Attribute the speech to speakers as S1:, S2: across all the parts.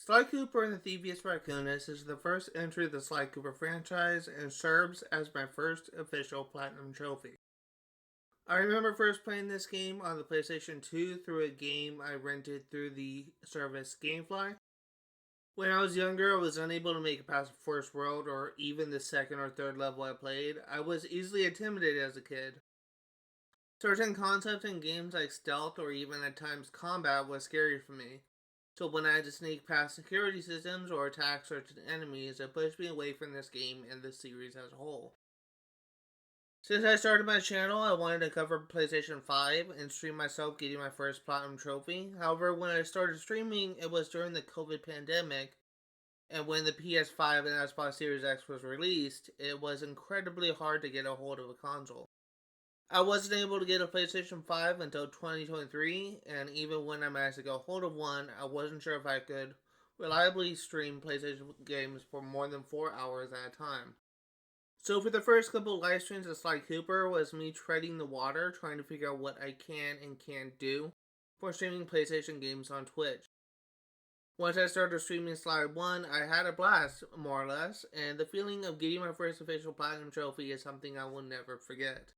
S1: Sly Cooper and the Thievius Raccoonus is the first entry of the Sly Cooper franchise and serves as my first official Platinum Trophy. I remember first playing this game on the PlayStation 2 through a game I rented through the service Gamefly. When I was younger, I was unable to make it past the first world or even the second or third level I played. I was easily intimidated as a kid. Certain concepts in games like stealth or even at times combat was scary for me. So when I had to sneak past security systems or attack certain enemies, it pushed me away from this game and the series as a whole. Since I started my channel, I wanted to cover PlayStation 5 and stream myself getting my first Platinum Trophy. However, when I started streaming, it was during the COVID pandemic, and when the PS5 and Xbox Series X was released, it was incredibly hard to get a hold of a console. I wasn't able to get a PlayStation 5 until 2023, and even when I managed to get a hold of one, I wasn't sure if I could reliably stream PlayStation games for more than 4 hours at a time. So for the first couple live streams of Sly Cooper was me treading the water, trying to figure out what I can and can't do for streaming PlayStation games on Twitch. Once I started streaming Sly 1, I had a blast, more or less, and the feeling of getting my first official Platinum Trophy is something I will never forget.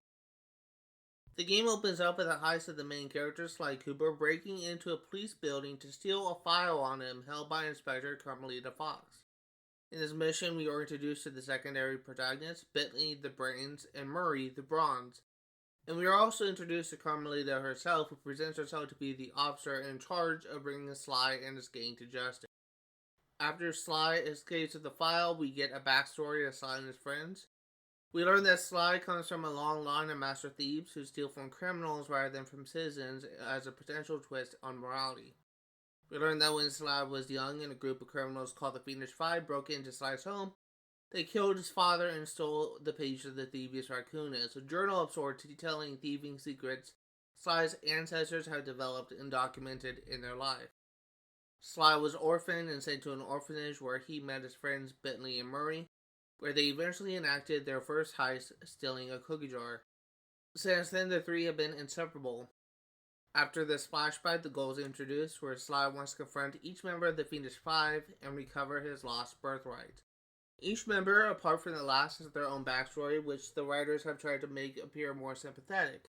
S1: The game opens up with the heist of the main character, Sly Cooper, breaking into a police building to steal a file on him held by Inspector Carmelita Fox. In this mission, we are introduced to the secondary protagonists, Bentley the Brains and Murray the Bronze. And we are also introduced to Carmelita herself, who presents herself to be the officer in charge of bringing Sly and his gang to justice. After Sly escapes with the file, we get a backstory of Sly and his friends. We learn that Sly comes from a long line of master thieves who steal from criminals rather than from citizens as a potential twist on morality. We learned that when Sly was young and a group of criminals called the Fiendish Five broke into Sly's home, they killed his father and stole the page of the Thievius Raccoonus, a journal of sorts detailing thieving secrets Sly's ancestors have developed and documented in their life. Sly was orphaned and sent to an orphanage where he met his friends Bentley and Murray, where they eventually enacted their first heist, stealing a cookie jar. Since then, the three have been inseparable. After this flashback, the goal is introduced, where Sly wants to confront each member of the Fiendish Five and recover his lost birthright. Each member, apart from the last, has their own backstory, which the writers have tried to make appear more sympathetic.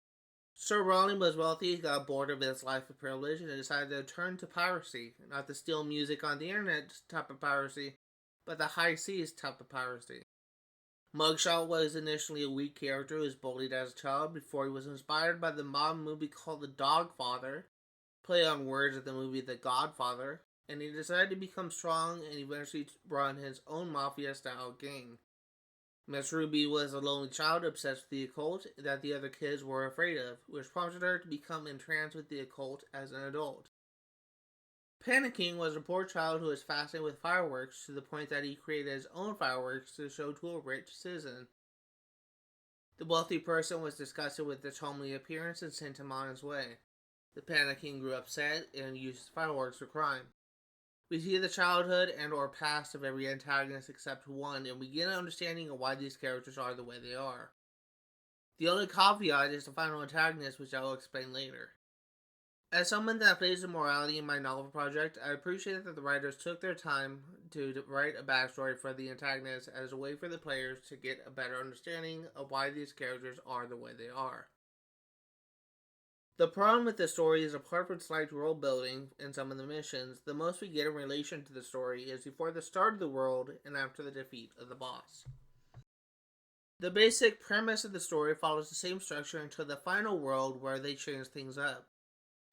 S1: Sir Raleigh was wealthy, got bored of his life of privilege, and decided to turn to piracy. Not the steal music on the internet type of piracy, but the high seas type of piracy. Mugshot was initially a weak character who was bullied as a child before he was inspired by the mob movie called The Dogfather, play on words of the movie The Godfather, and he decided to become strong and eventually run his own mafia-style gang. Miss Ruby was a lonely child obsessed with the occult that the other kids were afraid of, which prompted her to become entranced with the occult as an adult. Panicking was a poor child who was fascinated with fireworks to the point that he created his own fireworks to show to a rich citizen. The wealthy person was disgusted with his homely appearance and sent him on his way. The Panicking grew upset and used fireworks for crime. We see the childhood and or past of every antagonist except one, and we get an understanding of why these characters are the way they are. The only caveat is the final antagonist, which I will explain later. As someone that plays the morality in my novel project, I appreciate that the writers took their time to write a backstory for the antagonist as a way for the players to get a better understanding of why these characters are the way they are. The problem with the story is, apart from slight world building in some of the missions, the most we get in relation to the story is before the start of the world and after the defeat of the boss. The basic premise of the story follows the same structure until the final world, where they change things up.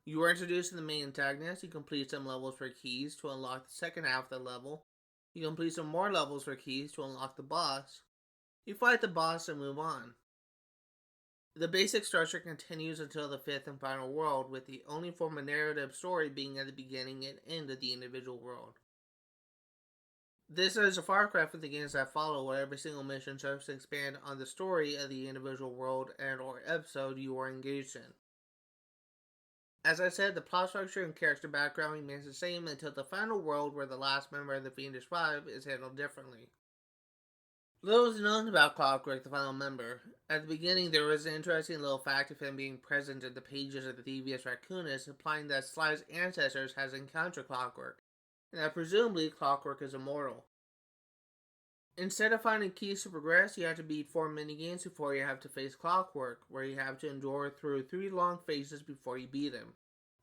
S1: You are introduced to the main antagonist, you complete some levels for keys to unlock the second half of the level, you complete some more levels for keys to unlock the boss, you fight the boss and move on. The basic structure continues until the fifth and final world, with the only form of narrative story being at the beginning and end of the individual world. This is a far cry from the games that follow, where every single mission serves to expand on the story of the individual world and or episode you are engaged in. As I said, the plot structure and character background remains the same until the final world, where the last member of the Fiendish Five is handled differently. Little is known about Clockwork, the final member. At the beginning, there was an interesting little fact of him being present in the pages of the Thievius Raccoonus, implying that Sly's ancestors has encountered Clockwork. and that presumably Clockwork is immortal. Instead of finding keys to progress, you have to beat 4 minigames before you have to face Clockwork, where you have to endure through 3 long phases before you beat him.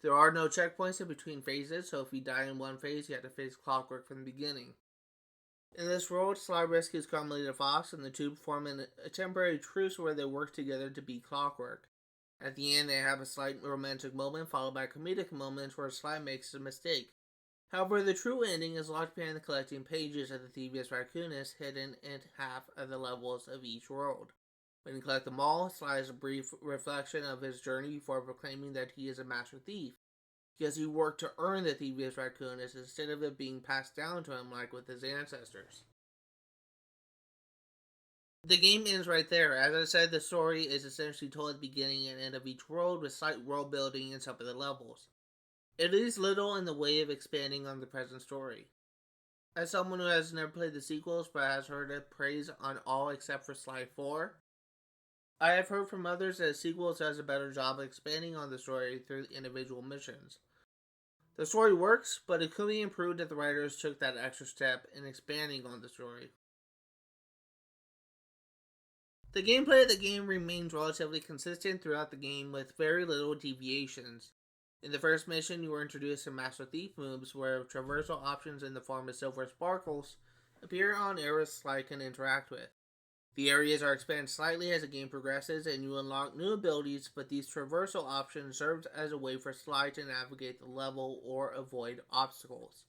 S1: There are no checkpoints in between phases, so if you die in one phase, you have to face Clockwork from the beginning. In this world, Sly rescues Carmelita Fox, and the two form a temporary truce where they work together to beat Clockwork. At the end, they have a slight romantic moment, followed by comedic moments where Sly makes a mistake. However, the true ending is locked behind the collecting pages of the Thievius Raccoonus hidden in half of the levels of each world. When you collect them all, Sly is a brief reflection of his journey before proclaiming that he is a master thief, because he worked to earn the Thievius Raccoonus instead of it being passed down to him like with his ancestors. The game ends right there. As I said, the story is essentially told at the beginning and end of each world with slight world building in some of the levels. It leaves little in the way of expanding on the present story. As someone who has never played the sequels but has heard it praise on all except for Sly 4, I have heard from others that the sequels does a better job of expanding on the story through individual missions. The story works, but it could be improved if the writers took that extra step in expanding on the story. The gameplay of the game remains relatively consistent throughout the game with very little deviations. In the first mission, you were introduced to Master Thief moves where traversal options in the form of silver sparkles appear on areas Sly can interact with. The areas are expanded slightly as the game progresses and you unlock new abilities, but these traversal options serve as a way for Sly to navigate the level or avoid obstacles.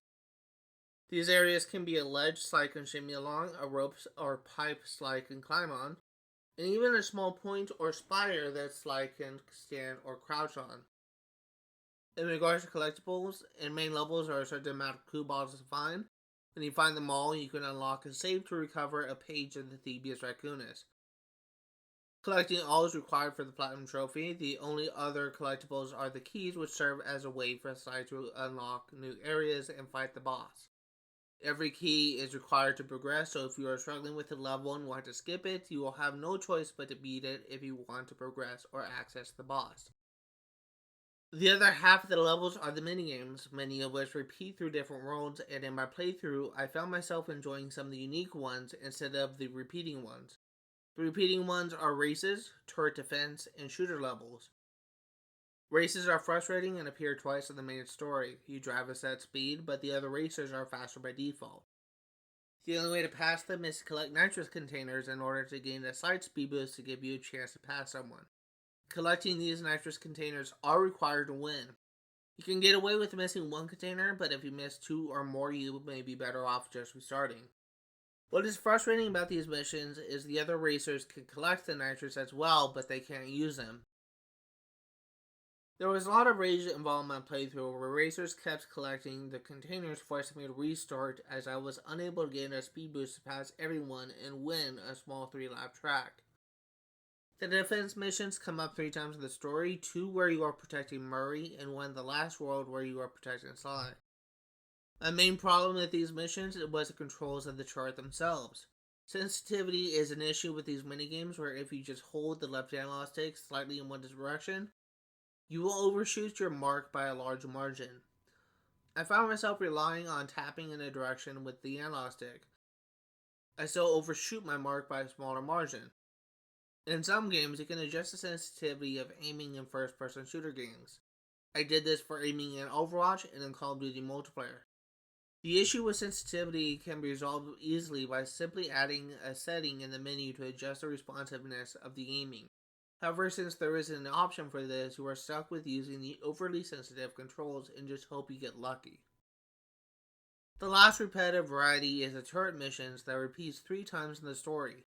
S1: These areas can be a ledge Sly can shimmy along, a rope or pipe Sly can climb on, and even a small point or spire that Sly can stand or crouch on. In regards to collectibles, in main levels there are a certain amount of clue balls to find. When you find them all, you can unlock a save to recover a page of the Thievius Raccoonus. Collecting all is required for the Platinum Trophy. The only other collectibles are the keys, which serve as a way for Sly to unlock new areas and fight the boss. Every key is required to progress, so if you are struggling with a level and want to skip it, you will have no choice but to beat it if you want to progress or access the boss. The other half of the levels are the minigames, many of which repeat through different worlds, and in my playthrough, I found myself enjoying some of the unique ones instead of the repeating ones. The repeating ones are races, turret defense, and shooter levels. Races are frustrating and appear twice in the main story. You drive a set speed, but the other races are faster by default. The only way to pass them is to collect nitrous containers in order to gain a slight speed boost to give you a chance to pass someone. Collecting these nitrous containers are required to win. You can get away with missing one container, but if you miss 2 or more, you may be better off just restarting. What is frustrating about these missions is the other racers can collect the nitrous as well, but they can't use them. There was a lot of rage involved in my playthrough where racers kept collecting the containers, forcing me to restart as I was unable to gain a speed boost to pass everyone and win a small 3-lap track. The defense missions come up 3 times in the story, 2 where you are protecting Murray, and 1 in the last world where you are protecting Sly. My main problem with these missions was the controls of the chart themselves. Sensitivity is an issue with these minigames where if you just hold the left analog stick slightly in one direction, you will overshoot your mark by a large margin. I found myself relying on tapping in a direction with the analog stick. I still overshoot my mark by a smaller margin. In some games, you can adjust the sensitivity of aiming in first-person shooter games. I did this for aiming in Overwatch and in Call of Duty Multiplayer. The issue with sensitivity can be resolved easily by simply adding a setting in the menu to adjust the responsiveness of the aiming. However, since there isn't an option for this, you are stuck with using the overly sensitive controls and just hope you get lucky. The last repetitive variety is the turret missions that repeats 3 times in the story.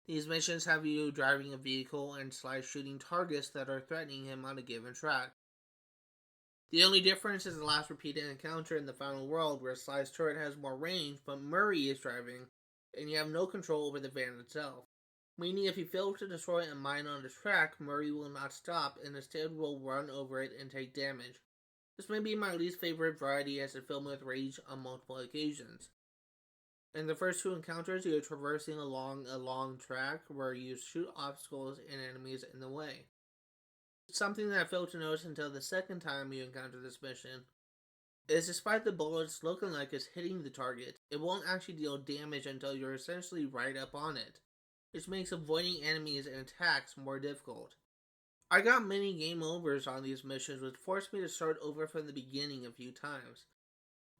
S1: These missions have you driving a vehicle and Sly shooting targets that are threatening him on a given track. The only difference is the last repeated encounter in the final world where Sly's turret has more range, but Murray is driving, and you have no control over the van itself. Meaning if you fail to destroy a mine on the track, Murray will not stop and instead will run over it and take damage. This may be my least favorite variety as it filled me with rage on multiple occasions. In the first 2 encounters, you are traversing along a long track where you shoot obstacles and enemies in the way. It's something that I failed to notice until the second time you encounter this mission. is despite the bullets looking like it's hitting the target, it won't actually deal damage until you're essentially right up on it, which makes avoiding enemies and attacks more difficult. I got many game overs on these missions, which forced me to start over from the beginning a few times.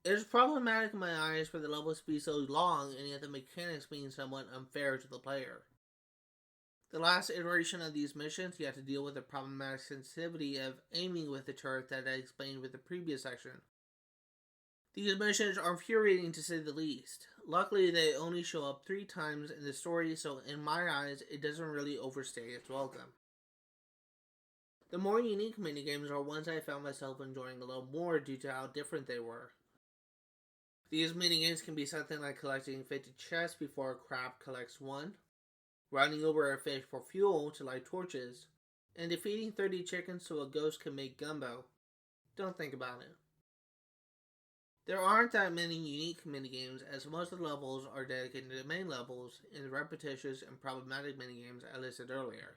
S1: It is problematic in my eyes for the levels to be so long and yet the mechanics being somewhat unfair to the player. The last iteration of these missions, you have to deal with the problematic sensitivity of aiming with the turret that I explained with the previous section. These missions are infuriating to say the least. Luckily, they only show up 3 times in the story, so in my eyes, it doesn't really overstay its welcome. The more unique minigames are ones I found myself enjoying a little more due to how different they were. These minigames can be something like collecting 50 chests before a crab collects one, running over a fish for fuel to light torches, and defeating 30 chickens so a ghost can make gumbo. Don't think about it. There aren't that many unique minigames, as most of the levels are dedicated to the main levels and the repetitious and problematic minigames I listed earlier.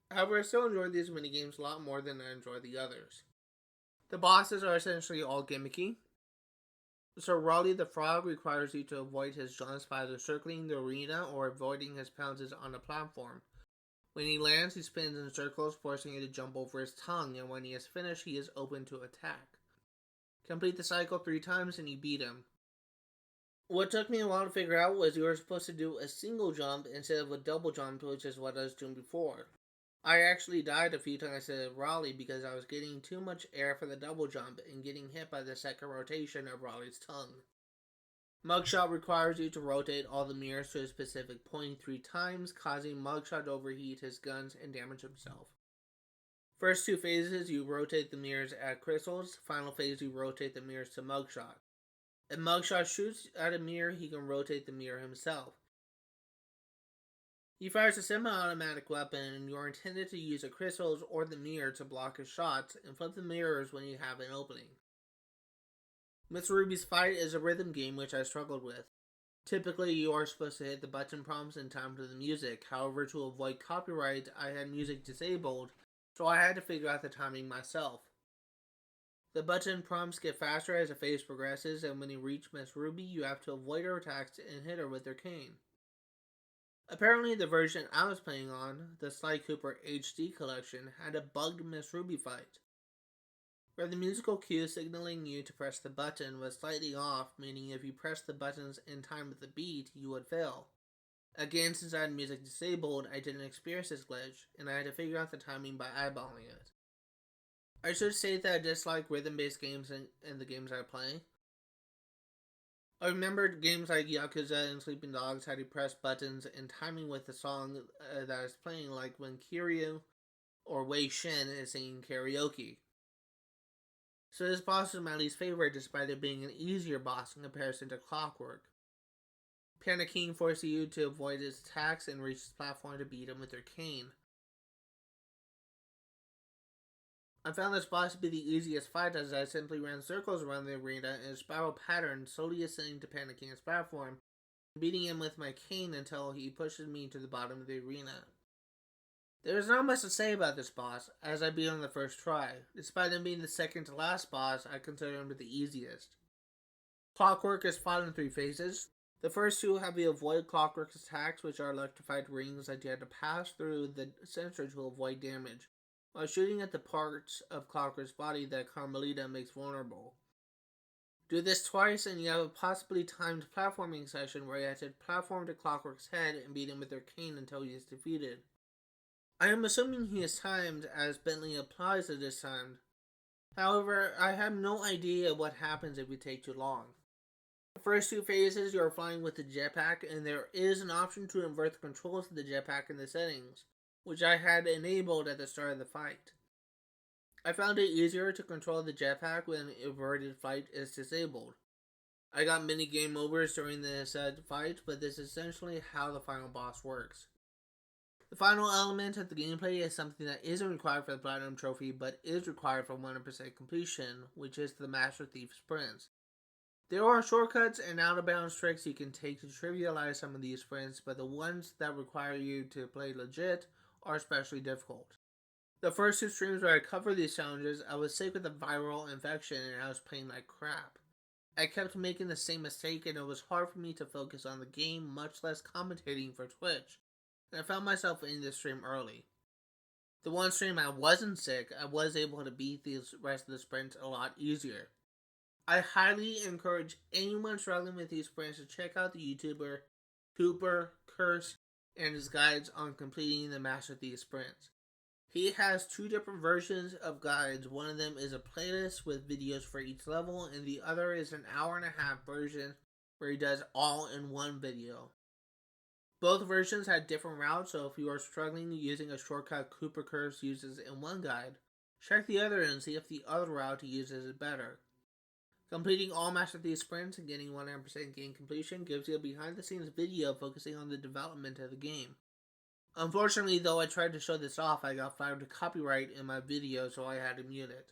S1: However, I still enjoy these minigames a lot more than I enjoy the others. The bosses are essentially all gimmicky. So Raleigh the Frog requires you to avoid his jumps by either circling the arena or avoiding his pounces on a platform. When he lands, he spins in circles, forcing you to jump over his tongue, and when he is finished, he is open to attack. Complete the cycle 3 times and you beat him. What took me a while to figure out was you were supposed to do a single jump instead of a double jump, which is what I was doing before. I actually died a few times to Raleigh because I was getting too much air for the double jump and getting hit by the second rotation of Raleigh's tongue. Mugshot requires you to rotate all the mirrors to a specific point 3 times, causing Mugshot to overheat his guns and damage himself. First 2 phases, you rotate the mirrors at crystals. Final phase, you rotate the mirrors to Mugshot. If Mugshot shoots at a mirror, he can rotate the mirror himself. He fires a semi-automatic weapon, and you are intended to use the crystals or the mirror to block his shots and flip the mirrors when you have an opening. Miss Ruby's Fight is a rhythm game which I struggled with. Typically, you are supposed to hit the button prompts in time to the music. However, to avoid copyright, I had music disabled, so I had to figure out the timing myself. The button prompts get faster as the phase progresses, and when you reach Miss Ruby, you have to avoid her attacks and hit her with your cane. Apparently, the version I was playing on, the Sly Cooper HD collection, had a bugged Miss Ruby fight, where the musical cue signaling you to press the button was slightly off, meaning if you pressed the buttons in time with the beat, you would fail. Again, since I had music disabled, I didn't experience this glitch, and I had to figure out the timing by eyeballing it. I should say that I dislike rhythm-based games in the games I play. I remember games like Yakuza and Sleeping Dogs had to press buttons in timing with the song that I was playing, like when Kiryu or Wei Shen is singing karaoke. So this boss is my least favorite despite it being an easier boss in comparison to Clockwork. Panda King forces you to avoid his attacks and reach his platform to beat him with your cane. I found this boss to be the easiest fight as I simply ran circles around the arena in a spiral pattern, slowly ascending to Panda King's platform, beating him with my cane until he pushes me to the bottom of the arena. There is not much to say about this boss, as I beat him the first try. Despite him being the second to last boss, I consider him the easiest. Clockwork is fought in 3 phases. The first 2 have you avoid Clockwork's attacks, which are electrified rings that you have to pass through the sensor to avoid damage, while shooting at the parts of Clockwork's body that Carmelita makes vulnerable. Do this twice and you have a possibly timed platforming session where you have to platform to Clockwork's head and beat him with your cane until he is defeated. I am assuming he is timed as Bentley applies it is timed. However, I have no idea what happens if you take too long. The first 2 phases you are flying with the jetpack, and there is an option to invert the controls of the jetpack in the settings, which I had enabled at the start of the fight. I found it easier to control the jetpack when inverted flight is disabled. I got many game overs during the said fight, but this is essentially how the final boss works. The final element of the gameplay is something that isn't required for the Platinum Trophy, but is required for 100% completion, which is the Master Thief sprints. There are shortcuts and out-of-bounds tricks you can take to trivialize some of these sprints, but the ones that require you to play legit are especially difficult. The first two streams where I covered these challenges, I was sick with a viral infection and I was playing like crap. I kept making the same mistake and it was hard for me to focus on the game, much less commentating for Twitch. And I found myself ending the stream early. The one stream I wasn't sick, I was able to beat the rest of the sprints a lot easier. I highly encourage anyone struggling with these sprints to check out the YouTuber Cooper Curse and his guides on completing the Master Thief sprints. He has two different versions of guides. One of them is a playlist with videos for each level, and the other is an hour-and-a-half version where he does all in one video. Both versions had different routes, so if you are struggling using a shortcut Cooper Curse uses in one guide, check the other and see if the other route he uses is better. Completing all Master Thief sprints and getting 100% game completion gives you a behind-the-scenes video focusing on the development of the game. Unfortunately, though I tried to show this off, I got flagged with copyright in my video, so I had to mute it.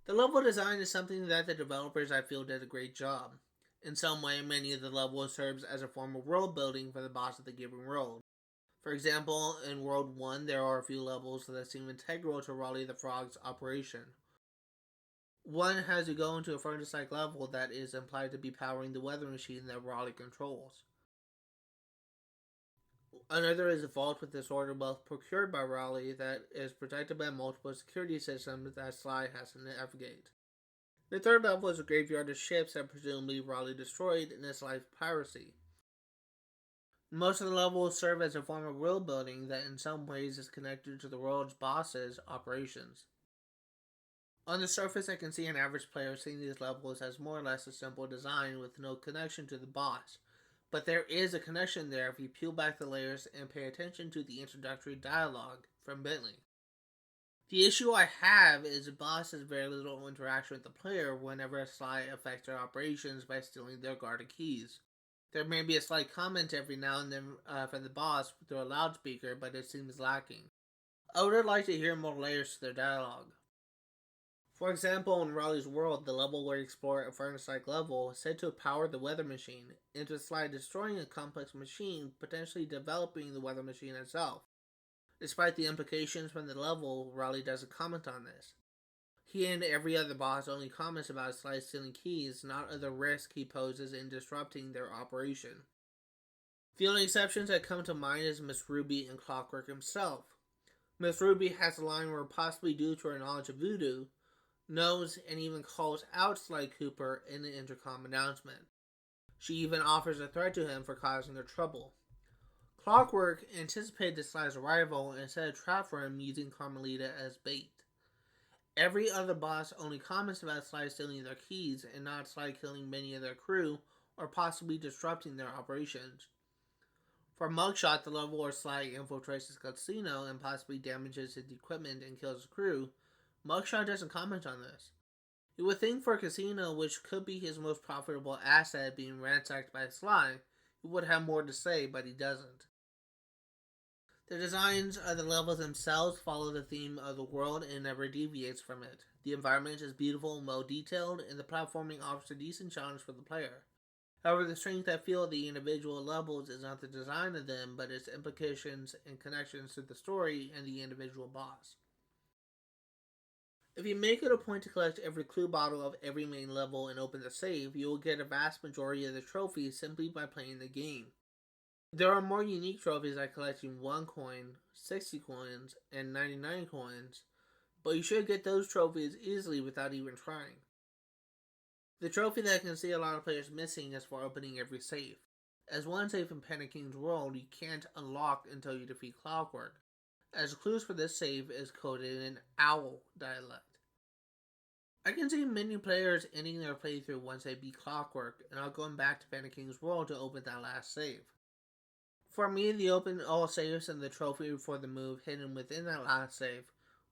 S1: The level design is something that the developers I feel did a great job. In some way, many of the levels serves as a form of world building for the boss of the given world. For example, in World 1, there are a few levels that seem integral to Raleigh the Frog's operation. One has you go into a furnace-like level that is implied to be powering the weather machine that Raleigh controls. Another is a vault with disorder wealth procured by Raleigh that is protected by multiple security systems that Sly has to navigate. The third level is a graveyard of ships that presumably Raleigh destroyed in his life piracy. Most of the levels serve as a form of world building that in some ways is connected to the world's boss's operations. On the surface, I can see an average player seeing these levels as more or less a simple design with no connection to the boss. But there is a connection there if you peel back the layers and pay attention to the introductory dialogue from Bentley. The issue I have is the boss has very little interaction with the player whenever Sly affects their operations by stealing their guarded keys. There may be a slight comment every now and then from the boss through a loudspeaker, but it seems lacking. I would like to hear more layers to their dialogue. For example, in Raleigh's world, the level where you explore a furnace-like level is said to power the weather machine, into Sly destroying a complex machine, potentially developing the weather machine itself. Despite the implications from the level, Raleigh doesn't comment on this. He and every other boss only comments about Sly stealing keys, not of the risk he poses in disrupting their operation. The only exceptions that come to mind is Miss Ruby and Clockwork himself. Miss Ruby has a line where, possibly due to her knowledge of voodoo, knows and even calls out Sly Cooper in an intercom announcement. She even offers a threat to him for causing her trouble. Clockwork anticipated Sly's arrival and set a trap for him using Carmelita as bait. Every other boss only comments about Sly stealing their keys and not Sly killing many of their crew or possibly disrupting their operations. For Mugshot, the level where Sly infiltrates his casino and possibly damages his equipment and kills the crew, Mugshot doesn't comment on this. You would think for a casino, which could be his most profitable asset, being ransacked by Sly, he would have more to say, but he doesn't. The designs of the levels themselves follow the theme of the world and never deviates from it. The environment is beautiful and well detailed, and the platforming offers a decent challenge for the player. However, the strength I feel of the individual levels is not the design of them, but its implications and connections to the story and the individual boss. If you make it a point to collect every clue bottle of every main level and open the save, you will get a vast majority of the trophies simply by playing the game. There are more unique trophies like collecting 1 coin, 60 coins, and 99 coins, but you should get those trophies easily without even trying. The trophy that I can see a lot of players missing is for opening every safe. As one safe in Panic King's world, you can't unlock until you defeat Clockwork, as clues for this save is coded in Owl dialect. I can see many players ending their playthrough once they beat Clockwork and not going back to Panic King's world to open that last save. For me, the open all saves and the trophy for the move hidden within that last save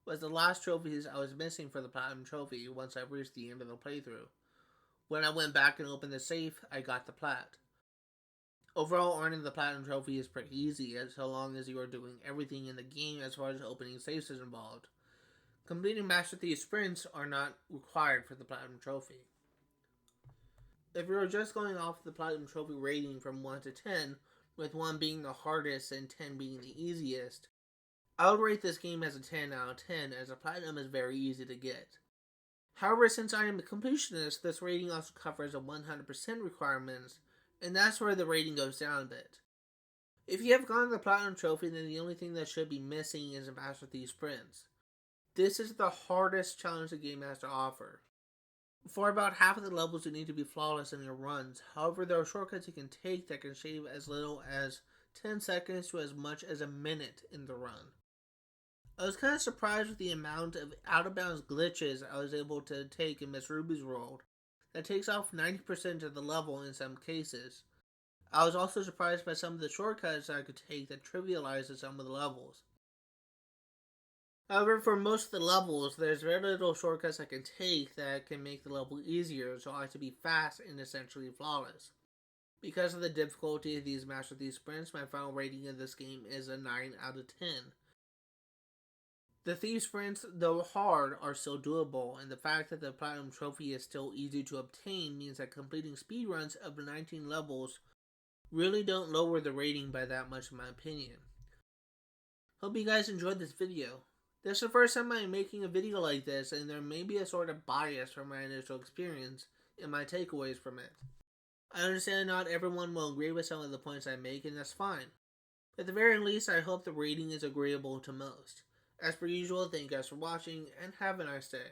S1: was the last trophies I was missing for the Platinum Trophy once I reached the end of the playthrough. When I went back and opened the safe, I got the plat. Overall, earning the Platinum Trophy is pretty easy, as so long as you are doing everything in the game as far as opening safes is involved. Completing Master Thief sprints are not required for the Platinum Trophy. If you are just going off the Platinum Trophy rating from 1 to 10, with 1 being the hardest and 10 being the easiest, I would rate this game as a 10 out of 10 as a platinum is very easy to get. However, since I am a completionist, this rating also covers a 100% requirements, and that's where the rating goes down a bit. If you have gotten the Platinum Trophy, then the only thing that should be missing is a Master Thief Sprints. This is the hardest challenge the game has to offer. For about half of the levels, you need to be flawless in your runs. However, there are shortcuts you can take that can shave as little as 10 seconds to as much as a minute in the run. I was kind of surprised with the amount of out-of-bounds glitches I was able to take in Miss Ruby's world. That takes off 90% of the level in some cases. I was also surprised by some of the shortcuts I could take that trivializes some of the levels. However, for most of the levels, there's very little shortcuts I can take that can make the level easier, so I have to be fast and essentially flawless. Because of the difficulty of these Master Thief Sprints, my final rating of this game is a 9 out of 10. The Thief Sprints, though hard, are still doable, and the fact that the Platinum Trophy is still easy to obtain means that completing speedruns of the 19 levels really don't lower the rating by that much in my opinion. Hope you guys enjoyed this video. This is the first time I am making a video like this, and there may be a sort of bias from my initial experience and my takeaways from it. I understand not everyone will agree with some of the points I make, and that's fine. At the very least, I hope the rating is agreeable to most. As per usual, thank you guys for watching, and have a nice day.